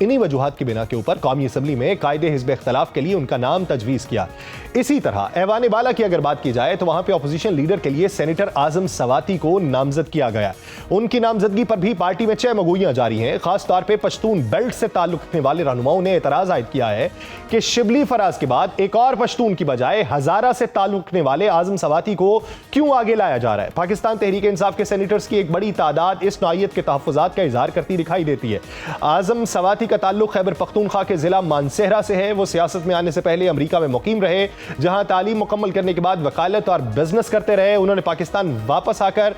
انہی وجوہات کی بنا کے اوپر قومی اسمبلی میں قائد حزب اختلاف کے لیے ان کا نام تجویز کیا۔ اسی طرح ایوان بالا کی اگر بات کی جائے تو وہاں پہ اپوزیشن لیڈر کے لیے سینیٹر اعظم سواتی کو نامزد کیا گیا۔ ان کی نامزدگی پر بھی پارٹی میں چہمگوئیاں جاری ہیں۔ خاص طور پہ پشتون بیلٹ سے تعلق رکھنے والے رہنماؤں نے اعتراض عائد کیا ہے کہ شبلی فراز کے بعد ایک اور پشتون کی بجائے ہزارہ سے تعلق رکھنے والے اعظم سواتی کو کیوں آگے لایا جا رہا ہے۔ پاکستان تحریک انصاف کے سینیٹرز کی ایک بڑی تعداد اس نوعیت کے تحفظات کا اظہار کرتی دکھائی دیتی ہے۔ اعظم سواتی کا تعلق خیبر پختونخوا کے ضلع مانسہرہ سے ہے۔ وہ سیاست میں آنے سے پہلے امریکہ میں مقیم رہے، جہاں تعلیم مکمل کرنے کے بعد وکالت اور بزنس کرتے رہے۔ انہوں نے پاکستان واپس آ کر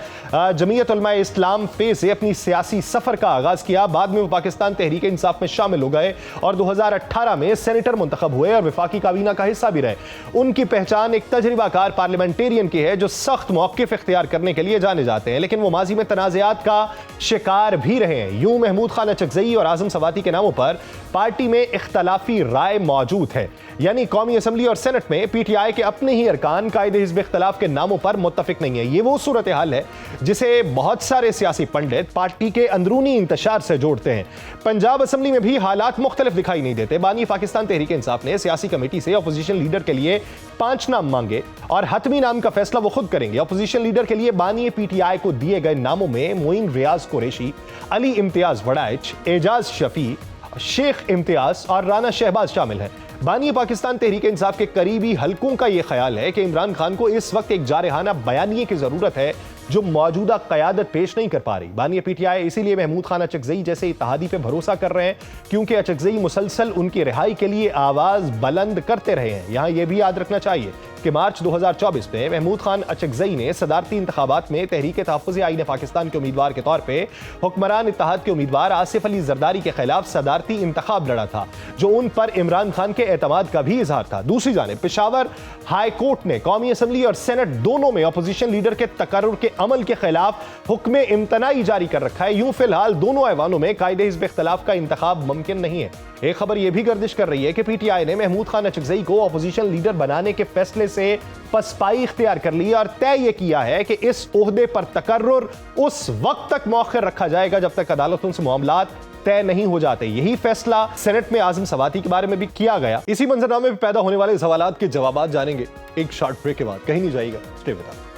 جمعیت علماء اسلام پہ سے اپنی سیاسی سفر کا آغاز کیا۔ بعد میں وہ پاکستان تحریک انصاف میں شامل ہو گئے اور 2018 میں سینیٹر منتخب ہوئے اور وفاقی کابینہ کا حصہ بھی رہے۔ ان کی پہچان ایک تجربہ کار پارلیمنٹیرین کی ہے جو سخت موقف اختیار کرنے کے لیے جانے جاتے ہیں، لیکن وہ ماضی میں تنازعات کا شکار بھی رہے ہیں۔ یوں محمود خان اچکزئی اور اعظم سواتی کے ناموں پر پارٹی میں اختلافی رائے موجود ہے، یعنی قومی اسمبلی اور سینٹ میں پی ٹی آئی کے اپنے ہی ارکان قائد حزب اختلاف کے ناموں پر متفق نہیں ہے۔ یہ وہ صورتحال ہے جسے بہت سارے سیاسی پنڈت پارٹی کے اندرونی انتشار سے جوڑتے ہیں۔ پنجاب اسمبلی میں بھی حالات مختلف دکھائی نہیں دیتے۔ بانی پاکستان تحریک انصاف نے سیاسی کمیٹی سے اپوزیشن لیڈر کے لیے 5 نام مانگے اور حتمی نام کا فیصلہ وہ خود کریں گے۔ اپوزیشن لیڈر کے لیے بانی پی ٹی آئی کو دیے گئے ناموں میں معین ریاض قریشی، علی امتیاز وڑائچ، اعجاز شفیع، شیخ امتیاز اور رانا شہباز شامل ہیں۔ بانی پاکستان تحریک انصاف کے قریبی حلقوں کا یہ خیال ہے کہ عمران خان کو اس وقت ایک جارحانہ بیانیے کی ضرورت ہے جو موجودہ قیادت پیش نہیں کر پا رہی۔ بانی پی ٹی آئی اسی لیے محمود خان اچکزئی جیسے اتحادی پہ بھروسہ کر رہے ہیں کیونکہ اچکزئی مسلسل ان کی رہائی کے لیے آواز بلند کرتے رہے ہیں۔ یہاں یہ بھی یاد رکھنا چاہیے کہ مارچ 2024 میں محمود خان اچکزئی نے صدارتی انتخابات میں تحریک تحفظ آئین پاکستان کے امیدوار کے طور پہ حکمران اتحاد کے امیدوار آصف علی زرداری کے خلاف صدارتی انتخاب لڑا تھا، جو ان پر عمران خان کے اعتماد کا بھی اظہار تھا۔ دوسری جانب پشاور ہائی کورٹ نے قومی اسمبلی اور سینٹ دونوں میں اپوزیشن لیڈر کے تقرر کے عمل کے خلاف حکم امتناعی جاری کر رکھا ہے۔ یوں فی الحال دونوں ایوانوں میں قائد حزب اختلاف کا انتخاب ممکن نہیں ہے۔ ایک خبر یہ بھی گردش کر رہی ہے کہ پی ٹی آئی نے محمود خان اچکزئی کو اپوزیشن لیڈر بنانے کے فیصلے سے پسپائی اختیار کر لی اور طے یہ کیا ہے کہ اس عہدے پر تقرر اس وقت تک مؤخر رکھا جائے گا جب تک عدالتوں سے معاملات طے نہیں ہو جاتے۔ یہی فیصلہ سینٹ میں اعظم سواتی کے بارے میں بھی کیا گیا۔ اسی منظرنامے میں پیدا ہونے والے سوالات کے جوابات جانیں گے ایک شارٹ بریک کے بعد۔ کہیں نہیں جائے گا، اسٹے وتھ اس۔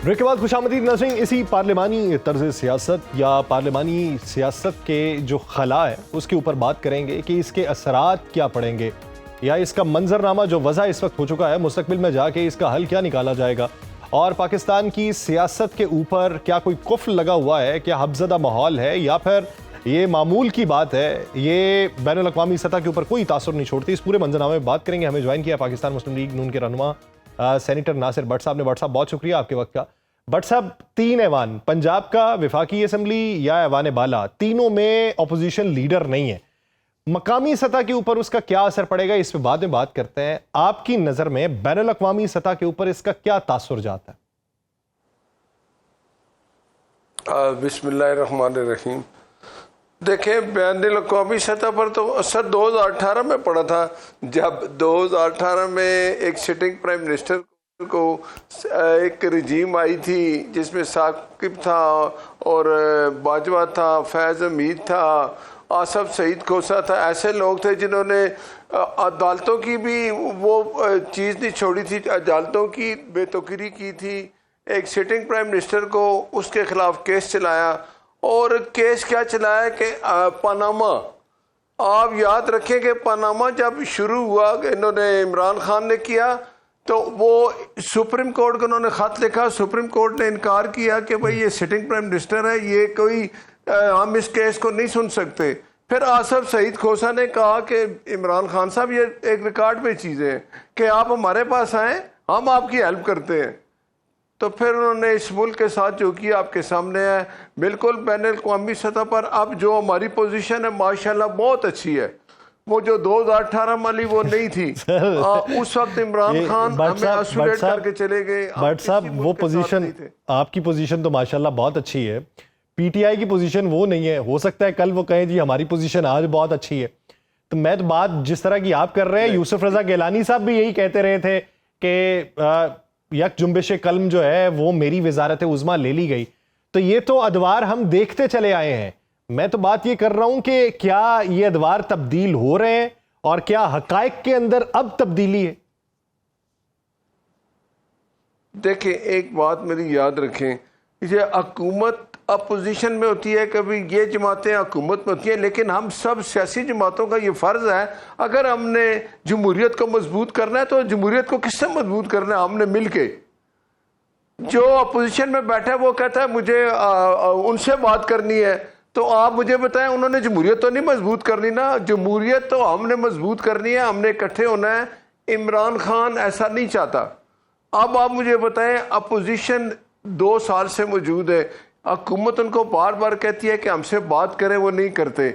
بریک کے بعد خوش آمدید ناظرین۔ اسی پارلیمانی طرز سیاست یا پارلیمانی سیاست کے جو خلا ہے اس کے اوپر بات کریں گے کہ اس کے اثرات کیا پڑیں گے، یا اس کا منظرنامہ جو وضع اس وقت ہو چکا ہے مستقبل میں جا کے اس کا حل کیا نکالا جائے گا، اور پاکستان کی سیاست کے اوپر کیا کوئی قفل لگا ہوا ہے، کیا حبزدہ ماحول ہے، یا پھر یہ معمول کی بات ہے، یہ بین الاقوامی سطح کے اوپر کوئی تاثر نہیں چھوڑتی۔ اس پورے منظرنامے میں بات کریں گے۔ ہمیں جوائن کیا پاکستان مسلم لیگ نون کے رہنما سینیٹر ناصر بٹ صاحب نے۔ بٹ صاحب بہت شکریہ آپ کے وقت کا۔ بٹ صاحب 3 ایوان، پنجاب کا، وفاقی اسمبلی یا ایوان بالا، تینوں میں اپوزیشن لیڈر نہیں ہے۔ مقامی سطح کے اوپر اس کا کیا اثر پڑے گا اس پہ بعد میں بات کرتے ہیں۔ آپ کی نظر میں بین الاقوامی سطح کے اوپر اس کا کیا تاثر جاتا ہے؟ بسم اللہ الرحمن الرحیم۔ دیکھیں، بین الاقوامی سطح پر تو اثر 2018 میں پڑا تھا، جب 2018 میں ایک سٹنگ پرائم منسٹر کو ایک رجیم آئی تھی جس میں ثاقب تھا اور باجوہ تھا، فیض حمید تھا، آصف سعید کھوسہ تھا۔ ایسے لوگ تھے جنہوں نے عدالتوں کی بھی وہ چیز نہیں چھوڑی تھی، عدالتوں کی بے توقیری کی تھی۔ ایک سٹنگ پرائم منسٹر کو اس کے خلاف کیس چلایا، اور کیس کیا چلایا کہ پاناما، آپ یاد رکھیں کہ پاناما جب شروع ہوا کہ انہوں نے عمران خان نے کیا تو وہ سپریم کورٹ کو انہوں نے خط لکھا، سپریم کورٹ نے انکار کیا کہ بھئی یہ سٹنگ پرائم منسٹر ہے، یہ کوئی ہم اس کیس کو نہیں سن سکتے۔ پھر آصف سعید کھوسہ نے کہا کہ عمران خان صاحب یہ ایک ریکارڈ پہ چیزیں ہیں کہ آپ ہمارے پاس آئیں، ہم آپ کی ہیلپ کرتے ہیں۔ تو پھر انہوں نے اس ملک کے ساتھ جو کیا آپ کے سامنے ہے۔ بالکل بین الاقوامی سطح پر اب جو ہماری پوزیشن ہے ماشاءاللہ بہت اچھی ہے۔ وہ جو 2018 والی وہ نہیں تھی، اس وقت عمران خان ہمیں آسولیٹ کر کے چلے گئے۔ بٹ صاحب وہ پوزیشن، آپ کی پوزیشن تو ماشاءاللہ بہت اچھی ہے، پی ٹی آئی کی پوزیشن وہ نہیں ہے۔ ہو سکتا ہے کل وہ کہیں جی ہماری پوزیشن آج بہت اچھی ہے۔ تو میں تو بات جس طرح کی آپ کر رہے ہیں، یوسف رضا گیلانی صاحب بھی یہی کہتے رہے تھے کہ یک جنبش قلم جو ہے وہ میری وزارت عظمیٰ لے لی گئی۔ تو یہ تو ادوار ہم دیکھتے چلے آئے ہیں۔ میں تو بات یہ کر رہا ہوں کہ کیا یہ ادوار تبدیل ہو رہے ہیں اور کیا حقائق کے اندر اب تبدیلی ہے؟ دیکھیں ایک بات میری یاد رکھیں، یہ حکومت اپوزیشن میں ہوتی ہے، کبھی یہ جماعتیں حکومت میں ہوتی ہیں، لیکن ہم سب سیاسی جماعتوں کا یہ فرض ہے، اگر ہم نے جمہوریت کو مضبوط کرنا ہے تو جمہوریت کو کس سے مضبوط کرنا ہے؟ ہم نے مل کے۔ جو اپوزیشن میں بیٹھا ہے وہ کہتا ہے مجھے ان سے بات کرنی ہے، تو آپ مجھے بتائیں انہوں نے جمہوریت تو نہیں مضبوط کرنی نا، جمہوریت تو ہم نے مضبوط کرنی ہے، ہم نے اکٹھے ہونا ہے۔ عمران خان ایسا نہیں چاہتا۔ اب آپ مجھے بتائیں، اپوزیشن 2 سال سے موجود ہے، حکومت ان کو بار بار کہتی ہے کہ ہم سے بات کریں، وہ نہیں کرتے۔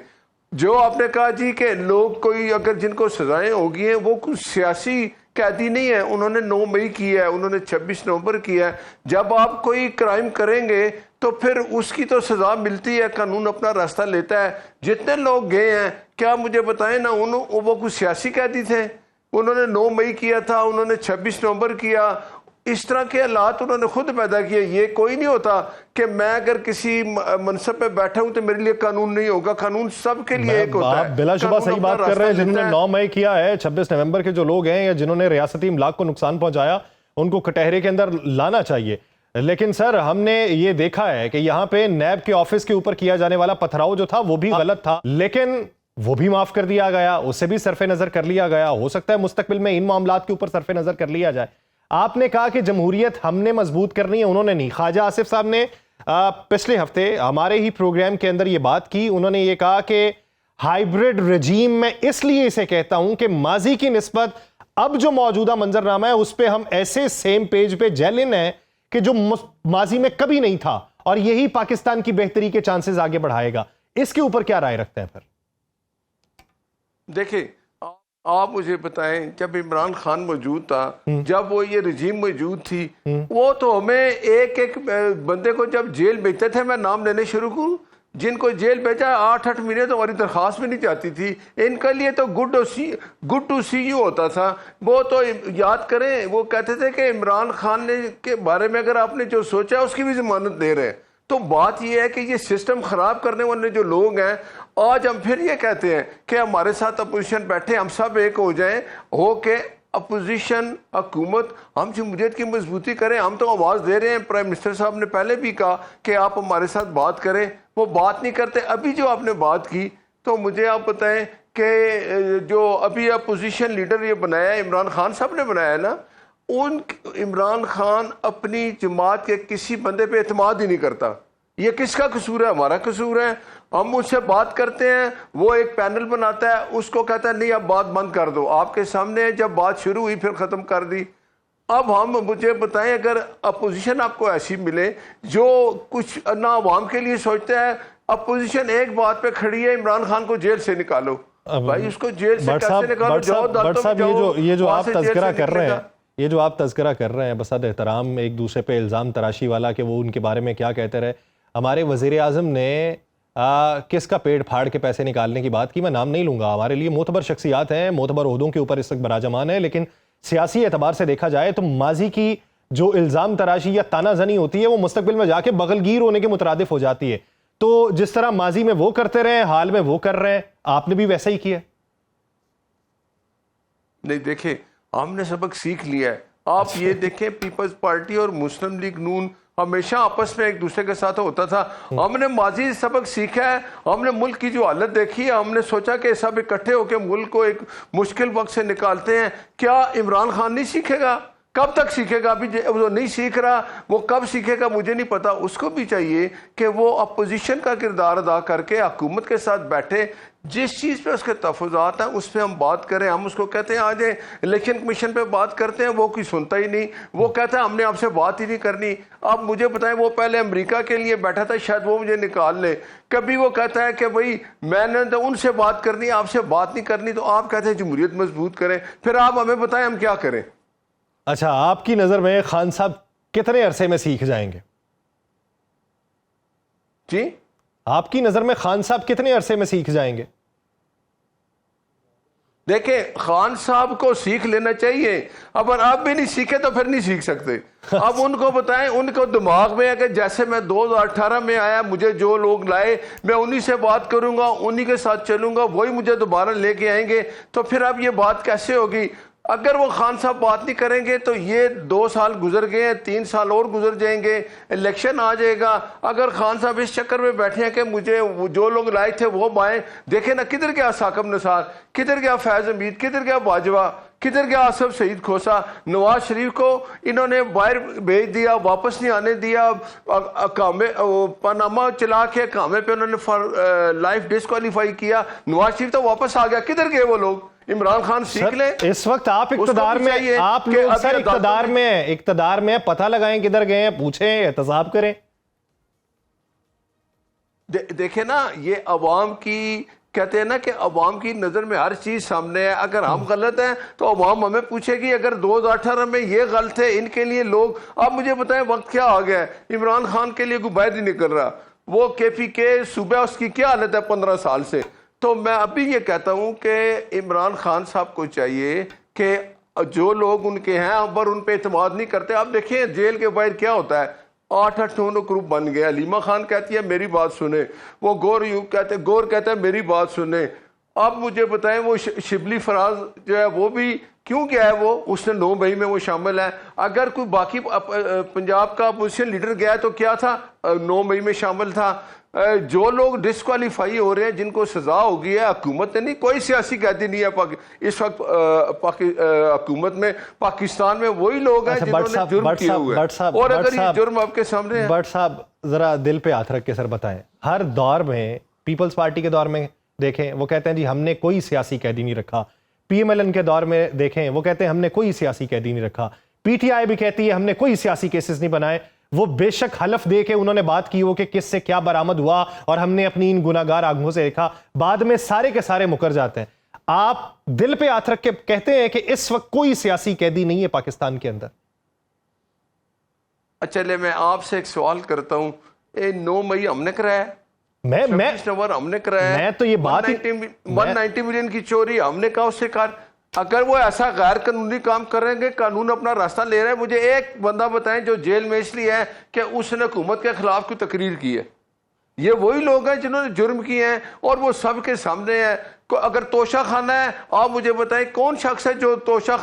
جو آپ نے کہا جی کہ لوگ کوئی اگر جن کو سزائیں ہوگی ہیں وہ کوئی سیاسی قیدی نہیں ہے، انہوں نے 9 مئی کیا ہے، انہوں نے 26 نومبر کیا ہے۔ جب آپ کوئی کرائم کریں گے تو پھر اس کی تو سزا ملتی ہے، قانون اپنا راستہ لیتا ہے۔ جتنے لوگ گئے ہیں کیا مجھے بتائیں نا، وہ کوئی سیاسی قیدی تھے؟ انہوں نے 9 مئی کیا تھا، انہوں نے 26 نومبر کیا، اس طرح کے حالات انہوں نے خود پیدا کیے۔ یہ کوئی نہیں ہوتا کہ میں اگر کسی منصب پہ بیٹھا ہوں تو میرے لیے قانون نہیں ہوگا، قانون سب کے لیے ایک ہوتا ہے۔ آپ بلا شبہ صحیح بات کر رہے ہیں، جنہوں نے 9 مئی کیا ہے، 26 نومبر کے جو لوگ ہیں یا جنہوں نے ریاستی املاک کو نقصان پہنچایا ان کو کٹہرے کے اندر لانا چاہیے۔ لیکن سر ہم نے یہ دیکھا ہے کہ یہاں پہ نیب کے آفس کے اوپر کیا جانے والا پتھراؤ جو تھا وہ بھی غلط تھا، لیکن وہ بھی معاف کر دیا گیا، اسے بھی صرف نظر کر لیا گیا۔ ہو سکتا ہے مستقبل میں ان معاملات کے اوپر صرف نظر کر لیا جائے۔ آپ نے کہا کہ جمہوریت ہم نے مضبوط کرنی ہے، انہوں نے نہیں۔ خواجہ آصف صاحب نے پچھلے ہفتے ہمارے ہی پروگرام کے اندر یہ بات کی، انہوں نے یہ کہا کہ ہائیبرڈ رجیم میں اس لیے اسے کہتا ہوں کہ ماضی کی نسبت اب جو موجودہ منظرنامہ ہے اس پہ ہم ایسے سیم پیج پہ جیلن ہیں کہ جو ماضی میں کبھی نہیں تھا، اور یہی پاکستان کی بہتری کے چانسز آگے بڑھائے گا۔ اس کے اوپر کیا رائے رکھتے ہیں پھر؟ دیکھیں آپ مجھے بتائیں، جب عمران خان موجود تھا، جب وہ یہ رجیم موجود تھی، وہ تو ہمیں ایک ایک بندے کو جب جیل بھیجتے تھے، میں نام لینے شروع کروں، جن کو جیل بھیجا 8 مہینے تو ہماری درخواست بھی نہیں جاتی تھی۔ ان کے لیے تو گڈ ٹو سی یو ہوتا تھا۔ وہ تو یاد کریں، وہ کہتے تھے کہ عمران خان نے کے بارے میں اگر آپ نے جو سوچا اس کی بھی ضمانت دے رہے ہیں۔ تو بات یہ ہے کہ یہ سسٹم خراب کرنے والے جو لوگ ہیں، آج ہم پھر یہ کہتے ہیں کہ ہمارے ساتھ اپوزیشن بیٹھے، ہم سب ایک ہو جائیں، ہو کے اپوزیشن حکومت ہم جمہوریت کی مضبوطی کریں۔ ہم تو آواز دے رہے ہیں، پرائم منسٹر صاحب نے پہلے بھی کہا کہ آپ ہمارے ساتھ بات کریں، وہ بات نہیں کرتے۔ ابھی جو آپ نے بات کی تو مجھے آپ بتائیں کہ جو ابھی اپوزیشن لیڈر یہ بنایا ہے، عمران خان صاحب نے بنایا ہے نا، عمران خان اپنی جماعت کے کسی بندے پہ اعتماد ہی نہیں کرتا۔ یہ کس کا قصور ہے؟ ہمارا قصور ہے۔ ہم اس سے بات کرتے ہیں، وہ ایک پینل بناتا ہے، اس کو کہتا ہے نہیں اب بات بند کر دو۔ آپ کے سامنے جب بات شروع ہوئی پھر ختم کر دی۔ اب ہم مجھے بتائیں، اگر اپوزیشن آپ کو ایسی ملے جو کچھ نہ عوام کے لیے سوچتا ہے، اپوزیشن ایک بات پہ کھڑی ہے، عمران خان کو جیل سے نکالو۔ بھائی اس کو جیل سے کیسے نکالو؟ جاؤ عدالتوں میں جاؤ، یہ جو وہاں آپ سے جیل سے تذکرہ کر رہے نکلے ہیں، گا۔ یہ جو آپ تذکرہ کر رہے ہیں بسد احترام ایک دوسرے پہ الزام تراشی والا کہ وہ ان کے بارے میں کیا کہتے رہے، ہمارے وزیر اعظم نے کس کا پیٹ پھاڑ کے پیسے نکالنے کی بات کی، میں نام نہیں لوں گا، ہمارے لیے معتبر شخصیات ہیں، معتبر عہدوں کے اوپر اس وقت براجمان ہے، لیکن سیاسی اعتبار سے دیکھا جائے تو ماضی کی جو الزام تراشی یا تانا زنی ہوتی ہے وہ مستقبل میں جا کے بغل گیر ہونے کے مترادف ہو جاتی ہے۔ تو جس طرح ماضی میں وہ کرتے رہے، حال میں وہ کر رہے ہیں، آپ نے بھی ویسا ہی کیا؟ نہیں دیکھیں، ہم نے سبق سیکھ لیا ہے۔ آپ یہ دیکھیں، پیپلز پارٹی اور مسلم لیگ نون ہمیشہ آپس میں ایک دوسرے کے ساتھ ہوتا تھا۔ ہم نے ماضی سبق سیکھا ہے، ہم نے ملک کی جو حالت دیکھی ہے، ہم نے سوچا کہ سب اکٹھے ہو کے ملک کو ایک مشکل وقت سے نکالتے ہیں۔ کیا عمران خان نہیں سیکھے گا؟ کب تک سیکھے گا؟ ابھی وہ نہیں سیکھ رہا، وہ کب سیکھے گا مجھے نہیں پتا۔ اس کو بھی چاہیے کہ وہ اپوزیشن کا کردار ادا کر کے حکومت کے ساتھ بیٹھے، جس چیز پہ اس کے تحفظات ہیں اس پہ ہم بات کریں۔ ہم اس کو کہتے ہیں آج الیکشن کمیشن پہ بات کرتے ہیں، وہ کوئی سنتا ہی نہیں، وہ کہتا ہے ہم نے آپ سے بات ہی نہیں کرنی۔ آپ مجھے بتائیں، وہ پہلے امریکہ کے لیے بیٹھا تھا، شاید وہ مجھے نکال لے۔ کبھی وہ کہتا ہے کہ بھائی میں نے تو ان سے بات کرنی، آپ سے بات نہیں کرنی، تو آپ کہتے ہیں جمہوریت مضبوط کریں۔ پھر آپ ہمیں بتائیں ہم کیا کریں؟ اچھا، آپ کی نظر میں خان صاحب کتنے عرصے میں سیکھ جائیں گے؟ جی آپ کی نظر میں خان صاحب کتنے عرصے میں سیکھ جائیں گے؟ دیکھیں خان صاحب کو سیکھ لینا چاہیے، اگر آپ بھی نہیں سیکھے تو پھر نہیں سیکھ سکتے. اب ان کو بتائیں، ان کو دماغ میں ہے کہ جیسے میں 2018 میں آیا، مجھے جو لوگ لائے میں انہی سے بات کروں گا، انہی کے ساتھ چلوں گا، وہی مجھے دوبارہ لے کے آئیں گے. تو پھر اب یہ بات کیسے ہوگی؟ اگر وہ خان صاحب بات نہیں کریں گے تو یہ 2 سال گزر گئے ہیں، 3 سال اور گزر جائیں گے، الیکشن آ جائے گا. اگر خان صاحب اس چکر میں بیٹھے ہیں کہ مجھے جو لوگ لائے تھے وہ بائیں، دیکھیں نا کدھر گیا ثاقب نثار، کدھر گیا فیض حمید، کدھر گیا باجوہ، کدھر گیا آصف سعید کھوسا. نواز شریف کو انہوں نے باہر بھیج دیا، واپس نہیں آنے دیا، پاناما چلا کے کامے پہ انہوں نے لائف ڈسکوالیفائی کیا. نواز شریف تو واپس آ گیا، کدھر گئے وہ لوگ؟ عمران خان سیکھ لیں. اس وقت آپ اقتدار میں، آپ لوگ سر اقتدار میں پتہ لگائیں کدھر گئے ہیں، پوچھیں، احتساب کریں. دیکھیں نا، یہ عوام کی کہتے ہیں نا کہ عوام کی نظر میں ہر چیز سامنے ہے. اگر ہم غلط ہیں تو عوام ہمیں پوچھے گی. اگر 2018 میں یہ غلط ہے ان کے لیے لوگ، آپ مجھے بتائیں وقت کیا آ گیا ہے؟ عمران خان کے لیے کوئی باہر نہیں نکل رہا. وہ کے پی کے صوبہ، اس کی کیا حالت ہے 15 سال سے. تو میں ابھی یہ کہتا ہوں کہ عمران خان صاحب کو چاہیے کہ جو لوگ ان کے ہیں پر ان پہ اعتماد نہیں کرتے. آپ دیکھیں جیل کے باہر کیا ہوتا ہے، 8 گروپ بن گیا. علیمہ خان کہتی ہے میری بات سنیں، وہ گور کہتا ہے میری بات سنیں. اب مجھے بتائیں وہ شبلی فراز جو ہے وہ بھی کیوں گیا ہے؟ وہ اس نے 9 مئی میں وہ شامل ہے. اگر کوئی باقی پنجاب کا اپوزیشن لیڈر گیا ہے تو کیا تھا؟ 9 مئی میں شامل تھا. جو لوگ ڈسکوالیفائی ہو رہے ہیں، جن کو سزا ہو گئی ہے، حکومت نے نہیں، کوئی سیاسی قیدی نہیں ہے اس وقت حکومت میں. پاکستان میں وہی لوگ ہیں جنہوں نے جرم کیے ہوئے ہیں، اور اگر یہ جرم آپ کے سامنے ہے. بٹ صاحب ذرا دل پہ ہاتھ رکھ کے سر بتائیں، ہر دور میں پیپلز پارٹی کے دور میں دیکھیں وہ کہتے ہیں جی ہم نے کوئی سیاسی قیدی نہیں رکھا. پی ایم ایل این کے دور میں دیکھیں وہ کہتے ہیں ہم نے کوئی سیاسی قیدی نہیں رکھا. پی ٹی آئی بھی کہتی ہے ہم نے کوئی سیاسی کیسز نہیں بنائے. وہ بے شک حلف دے کے انہوں نے بات کی ہو کہ کس سے کیا برآمد ہوا اور ہم نے اپنی ان گناہگار آنکھوں سے دیکھا، بعد میں سارے کے سارے مکر جاتے ہیں. آپ دل پہ ہاتھ رکھ کے کہتے ہیں کہ اس وقت کوئی سیاسی قیدی نہیں ہے پاکستان کے اندر. اچھا لے میں آپ سے ایک سوال کرتا ہوں، 9 مئی ہم نے کرایا ہے، 26 نومبر ہم نے کرایا ہے، میں تو یہ بات 190 ملین کی چوری ہم نے کہا اس سے کار. اگر وہ ایسا غیر قانونی کام کریں گے، قانون اپنا راستہ لے رہا ہے. مجھے ایک بندہ بتائیں جو جیل میں اس لیے ہے کہ اس نے حکومت کے خلاف کوئی تقریر کی ہے. یہ وہی لوگ ہیں جنہوں نے جرم کیے ہیں اور وہ سب کے سامنے ہے. اگر توشہ خانہ ہے، آپ مجھے بتائیں کون شخص ہے جو توشہ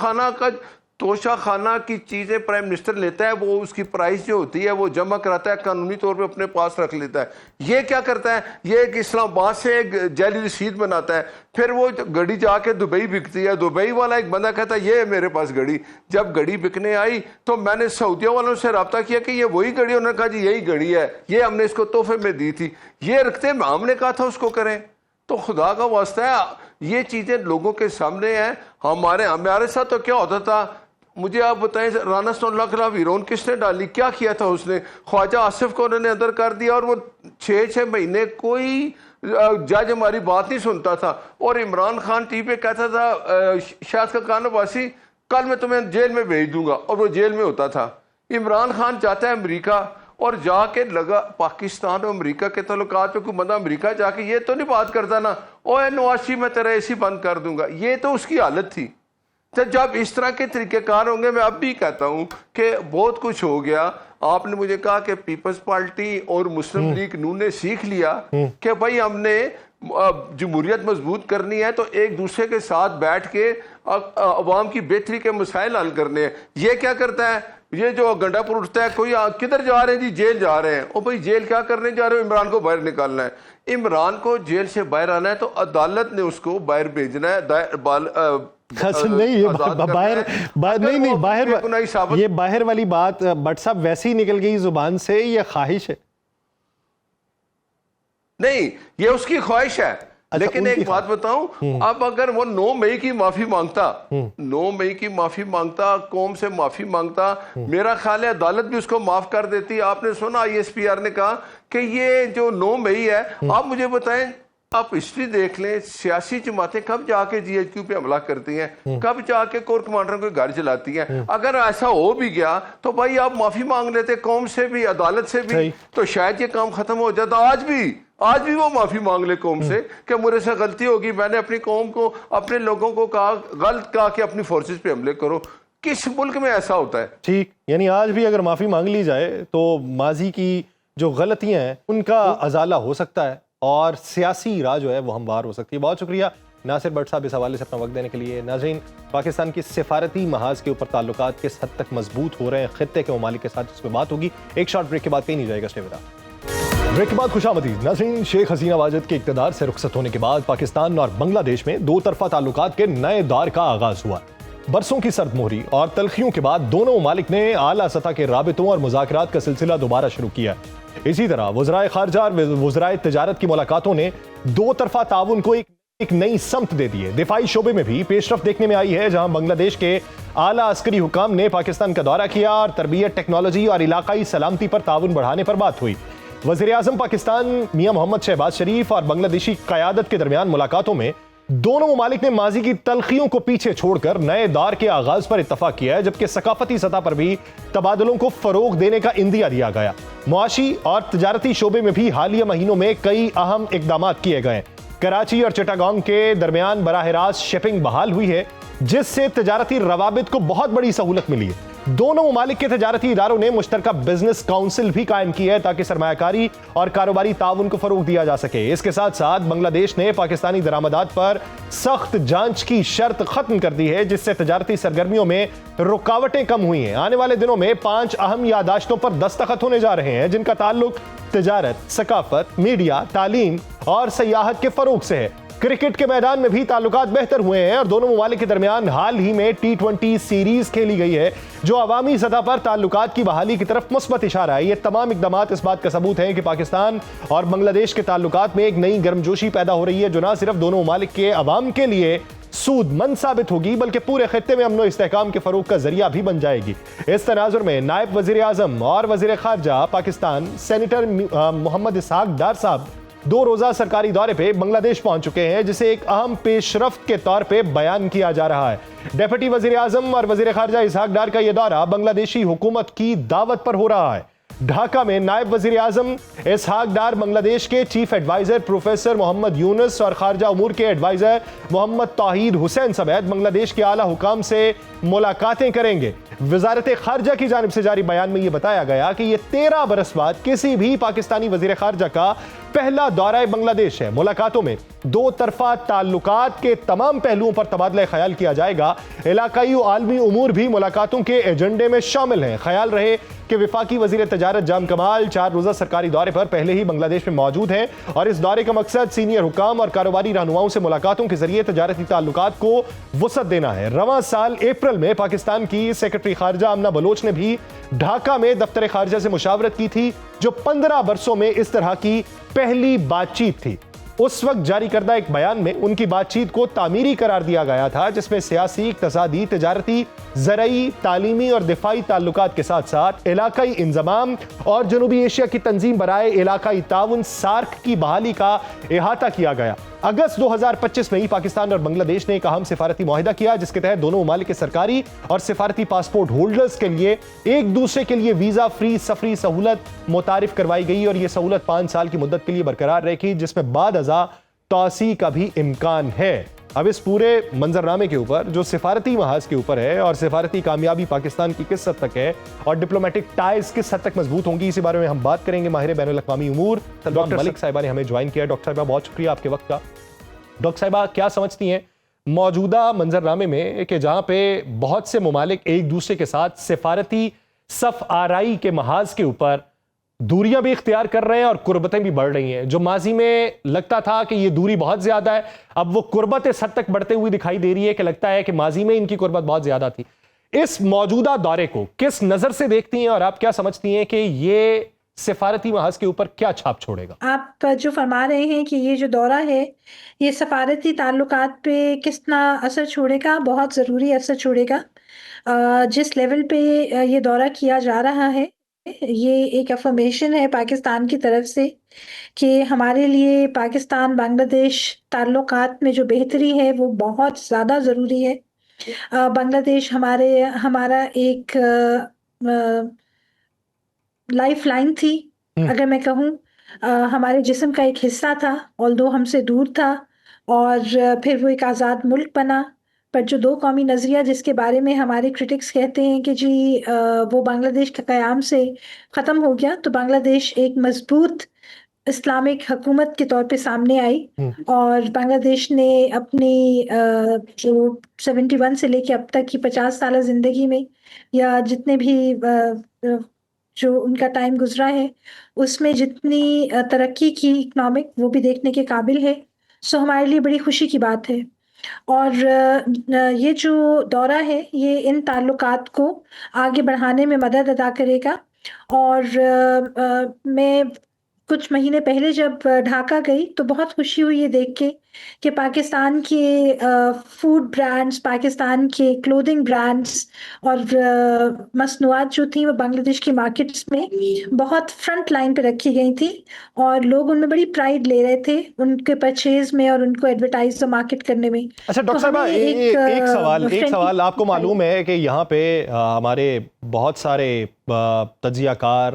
خانہ کی چیزیں پرائم منسٹر لیتا ہے، وہ اس کی پرائس جو ہوتی ہے وہ جمع کراتا ہے، قانونی طور پہ اپنے پاس رکھ لیتا ہے. یہ کیا کرتا ہے؟ یہ ایک اسلام آباد سے ایک جعلی رسید بناتا ہے، پھر وہ گھڑی جا کے دبئی بکتی ہے. دبئی والا ایک بندہ کہتا ہے یہ ہے میرے پاس گھڑی. جب گھڑی بکنے آئی تو میں نے سعودیہ والوں سے رابطہ کیا کہ یہ وہی گھڑی، انہوں نے کہا جی یہی گھڑی ہے، یہ ہم نے اس کو تحفے میں دی تھی. یہ رکھتے ہم نے کہا تھا اس کو کریں. تو خدا کا واسطہ ہے یہ چیزیں لوگوں کے سامنے ہیں. ہمارے ساتھ تو کیا ہوتا تھا؟ مجھے آپ بتائیں رانا ثناء اللہ کے خلاف ہیرون کس نے ڈالی؟ کیا کیا تھا اس نے؟ خواجہ آصف کو انہوں نے اندر کر دیا اور وہ 6 مہینے کوئی جج ہماری بات نہیں سنتا تھا. اور عمران خان ٹی پہ کہتا تھا شاہد خاقان عباسی کل میں تمہیں جیل میں بھیج دوں گا، اور وہ جیل میں ہوتا تھا. عمران خان جاتا ہے امریکہ اور جا کے لگا پاکستان اور امریکہ کے تعلقات پہ کوئی بندہ امریکہ جا کے یہ تو نہیں بات کرتا نا اوے نواز شریف میں تیرا اے سی بند کر دوں گا. یہ تو اس کی حالت تھی. تو جب اس طرح کے طریقہ کار ہوں گے، میں اب بھی کہتا ہوں کہ بہت کچھ ہو گیا. آپ نے مجھے کہا کہ پیپلز پارٹی اور مسلم لیگ نون نے سیکھ لیا کہ بھائی ہم نے جمہوریت مضبوط کرنی ہے تو ایک دوسرے کے ساتھ بیٹھ کے عوام کی بہتری کے مسائل حل کرنے ہیں. یہ کیا کرتا ہے؟ یہ جو گنڈا پر اٹھتا ہے، کوئی کدھر جا رہے ہیں جی؟ جیل جا رہے ہیں. او بھائی جیل کیا کرنے جا رہے ہو؟ عمران کو باہر نکالنا ہے. عمران کو جیل سے باہر آنا ہے تو عدالت نے اس کو باہر بھیجنا ہے. نہیں یہ باہر والی بات بٹ صاحب ویسے ہی نکل گئی زبان سے، یہ خواہش ہے نہیں، یہ اس کی خواہش ہے. لیکن ایک بات بتاؤں، اب اگر وہ 9 مئی کی معافی مانگتا، 9 مئی کی معافی مانگتا، قوم سے معافی مانگتا، میرا خیال ہے عدالت بھی اس کو معاف کر دیتی. آپ نے سنا آئی ایس پی آر نے کہا کہ یہ جو 9 مئی ہے، آپ مجھے بتائیں، آپ ہسٹری دیکھ لیں، سیاسی جماعتیں کب جا کے جی ایچ کیو پہ حملہ کرتی ہیں، کب جا کے کور کمانڈر کو گھر جلاتی ہیں. اگر ایسا ہو بھی گیا تو بھائی آپ معافی مانگ لیتے قوم سے بھی، عدالت سے بھی، تو شاید یہ کام ختم ہو جاتا. آج بھی وہ معافی مانگ لے قوم سے کہ میرے سے غلطی ہوگی, میں نے اپنی قوم کو, اپنے لوگوں کو کہا, غلط کہا کہ اپنی فورسز پہ حملے کرو. کس ملک میں ایسا ہوتا ہے؟ ٹھیک, یعنی آج بھی اگر معافی مانگ لی جائے تو ماضی کی جو غلطیاں ہیں ان کا ازالہ ہو سکتا ہے اور سیاسی راہ جو ہے وہ ہموار ہو سکتی ہے. بہت شکریہ ناصر بٹ صاحب اس حوالے سے اپنا وقت دینے کے لیے. ناظرین, پاکستان کی سفارتی محاذ کے اوپر تعلقات کس حد تک مضبوط ہو رہے ہیں خطے کے ممالک کے ساتھ, اس پہ بات ہوگی. ایک شارٹ بریک کے بعد کہیں نہیں جائے گا, اسٹے ود اس. بریک کے بعد خوش آمدید. ناظرین, شیخ حسینہ واجد کے اقتدار سے رخصت ہونے کے بعد پاکستان اور بنگلہ دیش میں دو طرفہ تعلقات کے نئے دور کا آغاز ہوا. برسوں کی سرد مہری اور تلخیوں کے بعد دونوں ممالک نے اعلیٰ سطح کے رابطوں اور مذاکرات کا سلسلہ دوبارہ شروع کیا. اسی طرح وزرائے خارجہ اور وزرائے تجارت کی ملاقاتوں نے دو طرفہ تعاون کو ایک نئی سمت دے دی ہے. دفاعی شعبے میں بھی پیش رفت دیکھنے میں آئی ہے, جہاں بنگلہ دیش کے اعلیٰ عسکری حکام نے پاکستان کا دورہ کیا اور تربیت, ٹیکنالوجی اور علاقائی سلامتی پر تعاون بڑھانے پر بات ہوئی. وزیر اعظم پاکستان میاں محمد شہباز شریف اور بنگلہ دیشی قیادت کے درمیان ملاقاتوں میں دونوں ممالک نے ماضی کی تلخیوں کو پیچھے چھوڑ کر نئے دور کے آغاز پر اتفاق کیا ہے, جبکہ ثقافتی سطح پر بھی تبادلوں کو فروغ دینے کا عندیہ دیا گیا. معاشی اور تجارتی شعبے میں بھی حالیہ مہینوں میں کئی اہم اقدامات کیے گئے. کراچی اور چٹاگانگ کے درمیان براہ راست شپنگ بحال ہوئی ہے, جس سے تجارتی روابط کو بہت بڑی سہولت ملی ہے. دونوں ممالک کے تجارتی اداروں نے مشترکہ بزنس کونسل بھی قائم کی ہے تاکہ سرمایہ کاری اور کاروباری تعاون کو فروغ دیا جا سکے. اس کے ساتھ ساتھ بنگلہ دیش نے پاکستانی درآمدات پر سخت جانچ کی شرط ختم کر دی ہے, جس سے تجارتی سرگرمیوں میں رکاوٹیں کم ہوئی ہیں. آنے والے دنوں میں 5 اہم یادداشتوں پر دستخط ہونے جا رہے ہیں, جن کا تعلق تجارت, ثقافت, میڈیا, تعلیم اور سیاحت کے فروغ سے ہے. کرکٹ کے میدان میں بھی تعلقات بہتر ہوئے ہیں اور دونوں ممالک کے درمیان حال ہی میں T20 سیریز کھیلی گئی ہے, جو عوامی سطح پر تعلقات کی بحالی کی طرف مثبت اشارہ ہے. یہ تمام اقدامات اس بات کا ثبوت ہیں کہ پاکستان اور بنگلہ دیش کے تعلقات میں ایک نئی گرمجوشی پیدا ہو رہی ہے, جو نہ صرف دونوں ممالک کے عوام کے لیے سود مند ثابت ہوگی بلکہ پورے خطے میں امن و استحکام کے فروغ کا ذریعہ بھی بن جائے گی. اس تناظر میں نائب وزیر اعظم اور وزیر خارجہ پاکستان سینیٹر محمد اسحاق ڈار صاحب 2 روزہ سرکاری دورے پہ بنگلہ دیش پہنچ چکے ہیں, جسے ایک اہم پیش رفت کے طور پہ بیان کیا جا رہا ہے. ڈیپٹی وزیر اعظم اور وزیر خارجہ اسحاق ڈار کا یہ دورہ بنگلہ دیشی حکومت کی دعوت پر ہو رہا ہے. ڈھاکہ میں نائب وزیر اعظم اسحاق ڈار بنگلہ دیش کے چیف ایڈوائزر پروفیسر محمد یونس اور خارجہ امور کے ایڈوائزر محمد توحید حسین سمیت بنگلہ دیش کے اعلیٰ حکام سے ملاقاتیں کریں گے. وزارت خارجہ کی جانب سے جاری بیان میں یہ بتایا گیا کہ یہ 13 برس بعد کسی بھی پاکستانی وزیر خارجہ کا پہلا دورہ بنگلہ دیش ہے. ملاقاتوں میں دو طرفہ تعلقات کے تمام پہلوؤں پر تبادلہ خیال کیا جائے گا. علاقائی و عالمی امور بھی ملاقاتوں کے ایجنڈے میں شامل ہیں. خیال رہے کہ وفاقی وزیر تجارت جام کمال 4 روزہ سرکاری دورے پر پہلے ہی بنگلہ دیش میں موجود ہیں اور اس دورے کا مقصد سینئر حکام اور کاروباری رہنماؤں سے ملاقاتوں کے ذریعے تجارتی تعلقات کو وسعت دینا ہے. رواں سال اپریل میں پاکستان کی سیکرٹری خارجہ آمنہ بلوچ نے بھی ڈھاکہ میں دفتر خارجہ سے مشاورت کی تھی, جو 15 برسوں میں اس طرح کی پہلی بات چیت تھی. اس وقت جاری کردہ ایک بیان میں ان کی بات چیت کو تعمیری قرار دیا گیا تھا, جس میں سیاسی, اقتصادی, تجارتی, زرعی, تعلیمی اور دفاعی تعلقات کے ساتھ ساتھ علاقائی انضمام اور جنوبی ایشیا کی تنظیم برائے علاقائی تعاون سارک کی بحالی کا احاطہ کیا گیا. اگست 2025 میں ہی پاکستان اور بنگلہ دیش نے ایک اہم سفارتی معاہدہ کیا, جس کے تحت دونوں ممالک کے سرکاری اور سفارتی پاسپورٹ ہولڈرز کے لیے ایک دوسرے کے لیے ویزا فری سفری سہولت متعارف کروائی گئی اور یہ سہولت 5 سال کی مدت کے لیے برقرار رہے گی, جس میں بعد ازاں توسیع کا بھی امکان ہے. اب اس پورے منظرنامے کے اوپر جو سفارتی محاذ کے اوپر ہے اور سفارتی کامیابی پاکستان کی کس حد تک ہے اور ڈپلومیٹک ٹائز کس حد تک مضبوط ہوں گی, اسی بارے میں ہم بات کریں گے. ماہر بین الاقوامی امور ڈاکٹر ملک صاحبہ نے ہمیں جوائن کیا. ڈاکٹر صاحبہ بہت شکریہ آپ کے وقت کا. ڈاکٹر صاحبہ کیا سمجھتی ہیں موجودہ منظرنامے میں کہ جہاں پہ بہت سے ممالک ایک دوسرے کے ساتھ سفارتی صف آرائی کے محاذ کے اوپر دوریاں بھی اختیار کر رہے ہیں اور قربتیں بھی بڑھ رہی ہیں, جو ماضی میں لگتا تھا کہ یہ دوری بہت زیادہ ہے, اب وہ قربت اس حد تک بڑھتے ہوئی دکھائی دے رہی ہے کہ لگتا ہے کہ ماضی میں ان کی قربت بہت زیادہ تھی. اس موجودہ دورے کو کس نظر سے دیکھتی ہیں اور آپ کیا سمجھتی ہیں کہ یہ سفارتی محاذ کے اوپر کیا چھاپ چھوڑے گا؟ آپ جو فرما رہے ہیں کہ یہ جو دورہ ہے یہ سفارتی تعلقات پہ کس طرح اثر چھوڑے گا, بہت ضروری اثر چھوڑے گا. جس لیول پہ یہ دورہ کیا جا رہا ہے یہ ایک افرمیشن ہے پاکستان کی طرف سے کہ ہمارے لیے پاکستان بنگلہ دیش تعلقات میں جو بہتری ہے وہ بہت زیادہ ضروری ہے. بنگلہ دیش ہمارا ایک لائف لائن تھی اگر میں کہوں, ہمارے جسم کا ایک حصہ تھا، although ہم سے دور تھا، اور پھر وہ ایک آزاد ملک بنا. پر جو دو قومی نظریہ جس کے بارے میں ہمارے کرٹکس کہتے ہیں کہ جی وہ بنگلہ دیش کے قیام سے ختم ہو گیا، تو بنگلہ دیش ایک مضبوط اسلامک حکومت کے طور پہ سامنے آئی، اور بنگلہ دیش نے اپنی جو 71 سے لے کے اب تک کی 50 سالہ زندگی میں، یا جتنے بھی جو ان کا ٹائم گزرا ہے، اس میں جتنی ترقی کی اکنامک، وہ بھی دیکھنے کے قابل ہے. سو ہمارے لیے بڑی خوشی کی بات ہے. اور یہ جو دورہ ہے یہ ان تعلقات کو آگے بڑھانے میں مدد ادا کرے گا. اور میں کچھ مہینے پہلے جب ڈھاکہ گئی تو بہت خوشی ہوئی یہ دیکھ کے کہ پاکستان کے فوڈ برانڈز، پاکستان کے کلودنگ برانڈز اور مصنوعات جو تھیں وہ بنگلہ دیش کی مارکیٹس میں بہت فرنٹ لائن پہ رکھی گئی تھی، اور لوگ ان میں بڑی پرائیڈ لے رہے تھے ان کے پرچیز میں اور ان کو ایڈورٹائز اور مارکیٹ کرنے میں. اچھا ڈاکٹر صاحبہ، ایک سوال آپ کو معلوم ہے کہ یہاں پہ ہمارے بہت سارے تجزیہ کار،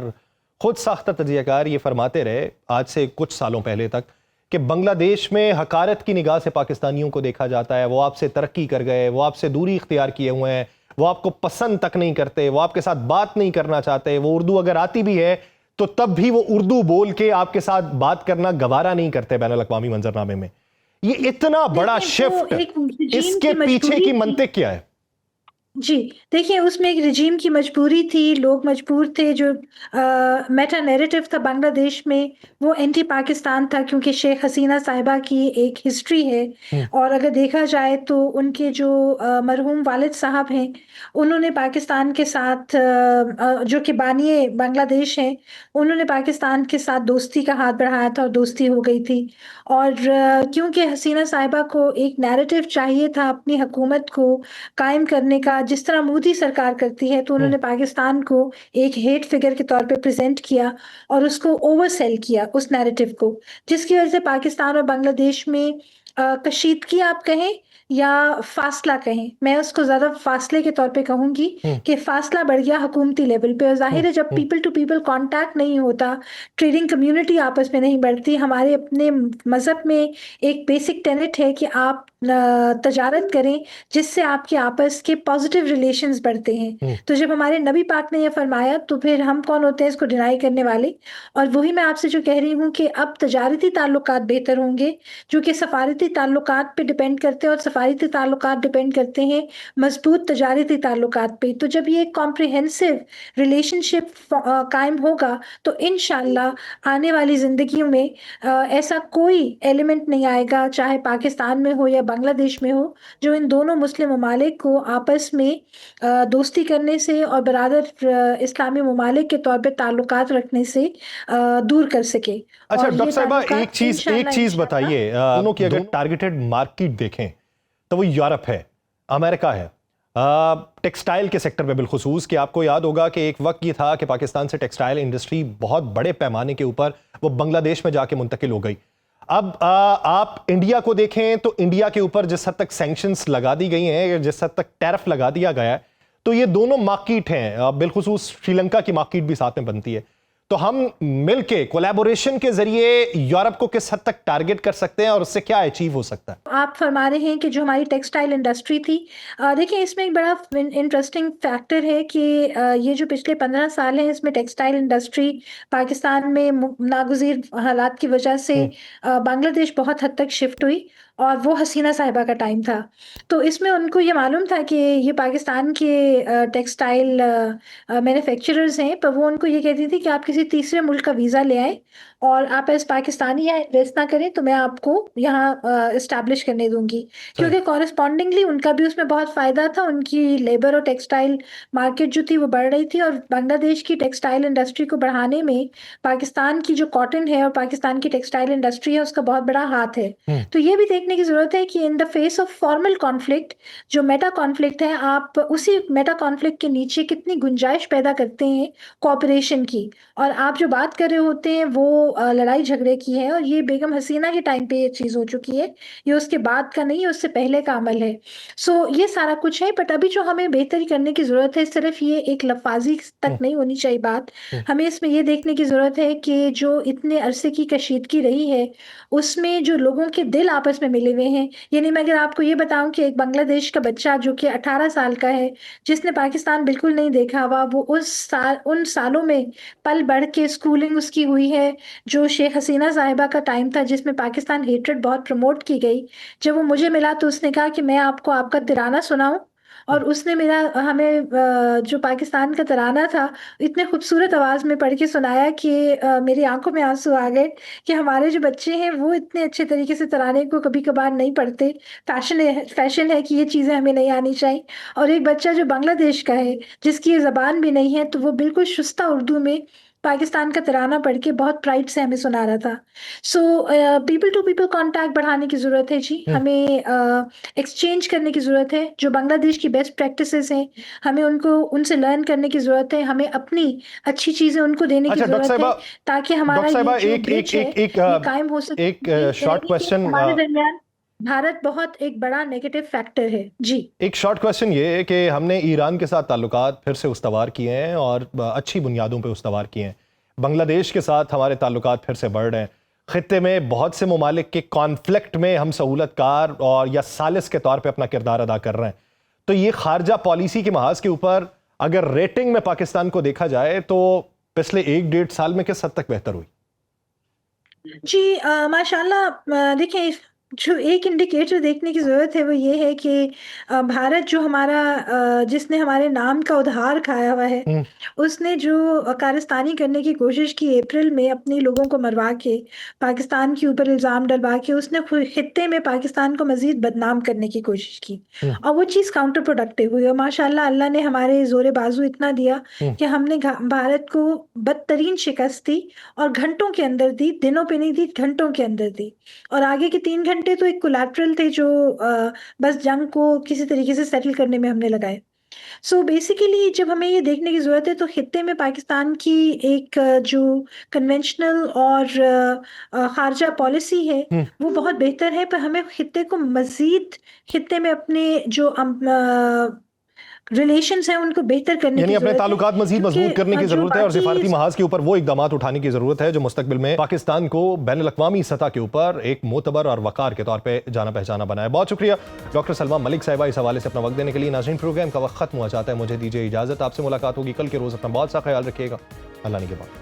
خود ساختہ تجزیہ کار یہ فرماتے رہے آج سے کچھ سالوں پہلے تک کہ بنگلہ دیش میں حقارت کی نگاہ سے پاکستانیوں کو دیکھا جاتا ہے، وہ آپ سے ترقی کر گئے، وہ آپ سے دوری اختیار کیے ہوئے ہیں، وہ آپ کو پسند تک نہیں کرتے، وہ آپ کے ساتھ بات نہیں کرنا چاہتے، وہ اردو اگر آتی بھی ہے تو تب بھی وہ اردو بول کے آپ کے ساتھ بات کرنا گوارا نہیں کرتے بین الاقوامی منظرنامے میں. یہ اتنا بڑا شفٹ، اس کے پیچھے کی منطق کیا ہے؟ جی دیکھیے، اس میں ایک رجیم کی مجبوری تھی، لوگ مجبور تھے. جو میٹا نیریٹو تھا بنگلہ دیش میں وہ اینٹی پاکستان تھا، کیونکہ شیخ حسینہ صاحبہ کی ایک ہسٹری ہے. اور اگر دیکھا جائے تو ان کے جو مرحوم والد صاحب ہیں انہوں نے پاکستان کے ساتھ، جو کہ بانی بنگلہ دیش ہیں، انہوں نے پاکستان کے ساتھ دوستی کا ہاتھ بڑھایا تھا اور دوستی ہو گئی تھی. اور کیونکہ حسینہ صاحبہ کو ایک نیریٹو چاہیے تھا اپنی حکومت کو قائم کرنے کا جس طرح مودی سرکار کرتی ہے، تو انہوں نے پاکستان کو ایک ہیٹ فگر کے طور پہ پریزنٹ کیا اور اس کو اوور سیل کیا اس نیریٹو کو، جس کی وجہ سے پاکستان اور بنگلہ دیش میں کشیدگی آپ کہیں یا فاصلہ کہیں، میں اس کو زیادہ فاصلے کے طور پہ کہوں گی کہ فاصلہ بڑھ گیا حکومتی لیول پہ. اور ظاہر ہے جب پیپل ٹو پیپل کانٹیکٹ نہیں ہوتا، ٹریڈنگ کمیونٹی آپس میں نہیں بڑھتی. ہمارے اپنے مذہب میں ایک بیسک ٹینٹ ہے کہ آپ تجارت کریں جس سے آپ کے آپس کے پازیٹیو ریلیشنز بڑھتے ہیں. تو جب ہمارے نبی پاک نے یہ فرمایا تو پھر ہم کون ہوتے ہیں اس کو ڈینائی کرنے والے؟ اور وہی میں آپ سے جو کہہ رہی ہوں کہ اب تجارتی تعلقات بہتر ہوں گے، جو کہ سفارتی تعلقات پہ ڈیپینڈ کرتے ہیں، اور سفارتی تعلقات ڈیپینڈ کرتے ہیں مضبوط تجارتی تعلقات پہ. تو جب یہ ایک کمپریہنسو ریلیشن شپ قائم ہوگا تو انشاءاللہ آنے والی زندگیوں میں ایسا کوئی ایلیمنٹ نہیں آئے گا، چاہے پاکستان میں ہو یا بنگلہ دیش میں ہو، جو ان دونوں مسلم ممالک کو آپس میں دوستی کرنے سے اور برادر اسلامی ممالک کے طور پہ تعلقات رکھنے سے دور کر سکے. اچھا ڈاکٹر صاحبہ، ایک چیز بتائیے، دونوں کی اگر ٹارگیٹڈ مارکیٹ دیکھیں تو وہ یورپ ہے، امریکہ ہے، ٹیکسٹائل کے سیکٹر میں بالخصوص. کہ آپ کو یاد ہوگا کہ ایک وقت یہ تھا کہ پاکستان سے ٹیکسٹائل انڈسٹری بہت بڑے پیمانے کے اوپر وہ بنگلہ دیش میں جا کے منتقل ہو گئی. اب آپ انڈیا کو دیکھیں تو انڈیا کے اوپر جس حد تک سینکشنز لگا دی گئی ہیں، جس حد تک ٹیرف لگا دیا گیا ہے، تو یہ دونوں مارکیٹ ہیں، بالخصوص سری لنکا کی مارکیٹ بھی ساتھ میں بنتی ہے. تو ہم مل کے کولیبوریشن کے ذریعے یورپ کو کس حد تک ٹارگٹ کر سکتے ہیں اور اس سے کیا اچیو ہو سکتا ہے؟ آپ فرما رہے ہیں کہ جو ہماری ٹیکسٹائل انڈسٹری تھی، دیکھیں اس میں ایک بڑا انٹرسٹنگ فیکٹر ہے کہ یہ جو پچھلے 15 سال ہیں اس میں ٹیکسٹائل انڈسٹری پاکستان میں ناگزیر حالات کی وجہ سے بنگلہ دیش بہت حد تک شفٹ ہوئی، اور وہ حسینہ صاحبہ کا ٹائم تھا. تو اس میں ان کو یہ معلوم تھا کہ یہ پاکستان کے ٹیکسٹائل مینوفیکچررز ہیں، پر وہ ان کو یہ کہتی تھی کہ آپ کسی تیسرے ملک کا ویزا لے آئیں اور آپ ایس پاکستانی یہاں انویسٹ نہ کریں تو میں آپ کو یہاں اسٹیبلش کرنے دوں گی. کیونکہ کورسپونڈنگلی ان کا بھی اس میں بہت فائدہ تھا، ان کی لیبر اور ٹیکسٹائل مارکیٹ جو تھی وہ بڑھ رہی تھی، اور بنگلہ دیش کی ٹیکسٹائل انڈسٹری کو بڑھانے میں پاکستان کی جو کاٹن ہے اور پاکستان کی ٹیکسٹائل انڈسٹری ہے اس کا بہت بڑا ہاتھ ہے. تو یہ بھی دیکھنا دیکھنے کی ضرورت ہے کہ in the face of formal conflict, جو میٹا کانفلکٹ ہے، آپ اسی میٹا کانفلکٹ کے نیچے کتنی گنجائش پیدا کرتے ہیں کوآپریشن کی. اور آپ جو بات کر رہے ہوتے ہیں وہ لڑائی جھگڑے کی ہے، اور یہ بیگم حسینہ کے ٹائم پہ یہ چیز ہو چکی ہے، یہ اس کے بعد کا نہیں ہے، اس سے پہلے کا عمل ہے. سو یہ سارا کچھ ہے، بٹ ابھی جو ہمیں بہتری کرنے کی ضرورت ہے، صرف یہ ایک لفاظی تک نہیں ہونی چاہیے بات. ہمیں اس میں یہ دیکھنے کی ضرورت ہے کہ جو اتنے عرصے کی کشیدگی رہی ہے اس میں جو لوگوں کے دل آپس میں ملے ہوئے ہیں. یعنی میں اگر آپ کو یہ بتاؤں کہ ایک بنگلہ دیش کا بچہ جو کہ 18 سال کا ہے، جس نے پاکستان بالکل نہیں دیکھا ہوا، وہ ان سالوں میں پل بڑھ کے اسکولنگ اس کی ہوئی ہے، جو شیخ حسینہ صاحبہ کا ٹائم تھا جس میں پاکستان ہیٹریڈ بہت پروموٹ کی گئی. جب وہ مجھے ملا تو اس نے کہا کہ میں آپ کو آپ کا ترانہ سناؤں، اور اس نے ہمیں جو پاکستان کا ترانہ تھا اتنے خوبصورت آواز میں پڑھ کے سنایا کہ میری آنکھوں میں آنسو آ گئے کہ ہمارے جو بچے ہیں وہ اتنے اچھے طریقے سے ترانے کو کبھی کبھار نہیں پڑھتے. فیشن ہے کہ یہ چیزیں ہمیں نہیں آنی چاہیے. اور ایک بچہ جو بنگلہ دیش کا ہے، جس کی یہ زبان بھی نہیں ہے، تو وہ بالکل شستہ اردو میں پاکستان کا ترانہ پڑھ کے بہت پرائڈ سے ہمیں سنا رہا تھا. So people to people contact بڑھانے کی ضرورت ہے جی. ہمیں ایکسچینج کرنے کی ضرورت ہے. جو بنگلہ دیش کی بیسٹ پریکٹسز ہیں، ہمیں ان سے لرن کرنے کی ضرورت ہے. ہمیں اپنی اچھی چیزیں ان کو دینے کی ضرورت ہے تاکہ ہمارا یہ جو برج ہے یہ قائم ہو سکے. ایک شارٹ کوشچن ہمارے درمیان بھارت بہت ایک بڑا نیگیٹو فیکٹر ہے جی. ایک شارٹ کوشچن یہ ہے کہ ہم نے ایران کے ساتھ تعلقات پھر سے استوار کیے ہیں اور اچھی بنیادوں پہ استوار کیے ہیں. بنگلہ دیش کے ساتھ ہمارے تعلقات پھر سے بڑھ رہے ہیں. خطے میں بہت سے ممالک کے کانفلکٹ میں ہم سہولت کار اور یا ثالث کے طور پہ اپنا کردار ادا کر رہے ہیں. تو یہ خارجہ پالیسی کے محاذ کے اوپر اگر ریٹنگ میں پاکستان کو دیکھا جائے تو پچھلے 1-1.5 سال میں کس حد تک بہتر ہوئی؟ جی ماشاءاللہ دیکھیں، جو ایک انڈیکیٹر دیکھنے کی ضرورت ہے وہ یہ ہے کہ بھارت جو ہمارا جس نے ہمارے نام کا ادھار کھایا ہوا ہے، اس نے جو کارستانی کرنے کی کوشش کی اپریل میں اپنے لوگوں کو مروا کے، پاکستان کے اوپر الزام ڈلوا کے، اس نے خطے میں پاکستان کو مزید بدنام کرنے کی کوشش کی، اور وہ چیز کاؤنٹر پروڈکٹیو ہوئی. اور ماشاءاللہ اللہ نے ہمارے زور بازو اتنا دیا کہ ہم نے بھارت کو بدترین شکست دی، اور گھنٹوں کے اندر دی، دنوں پہ نہیں دی، گھنٹوں کے اندر دی. اور آگے کے 3 گھنٹے تو ایک کولیٹرل تھے جو بس جنگ کو کسی طریقے سے سیٹل کرنے میں ہم نے لگائے. سو بیسیکلی جب ہمیں یہ دیکھنے کی ضرورت ہے تو خطے میں پاکستان کی ایک جو کنونشنل اور خارجہ پالیسی ہے وہ بہت بہتر ہے، پر ہمیں خطے کو مزید خطے میں اپنے جو ریلیشنز ہیں ان کو بہتر کرنے کی ضرورت ہے، اپنے تعلقات مزید مضبوط کرنے کی ضرورت ہے، اور سفارتی محاذ کے اوپر وہ اقدامات اٹھانے کی ضرورت ہے جو مستقبل میں پاکستان کو بین الاقوامی سطح کے اوپر ایک معتبر اور وقار کے طور پہ جانا پہچانا بنائے. بہت شکریہ ڈاکٹر سلمیٰ ملک صاحبہ اس حوالے سے اپنا وقت دینے کے لیے. ناظرین، پروگرام کا وقت ختم ہوا چاہتا ہے، مجھے دیجیے اجازت. آپ سے ملاقات ہوگی کل کے روز. اپنا بہت سا خیال رکھیے گا. اللہ نگہبان.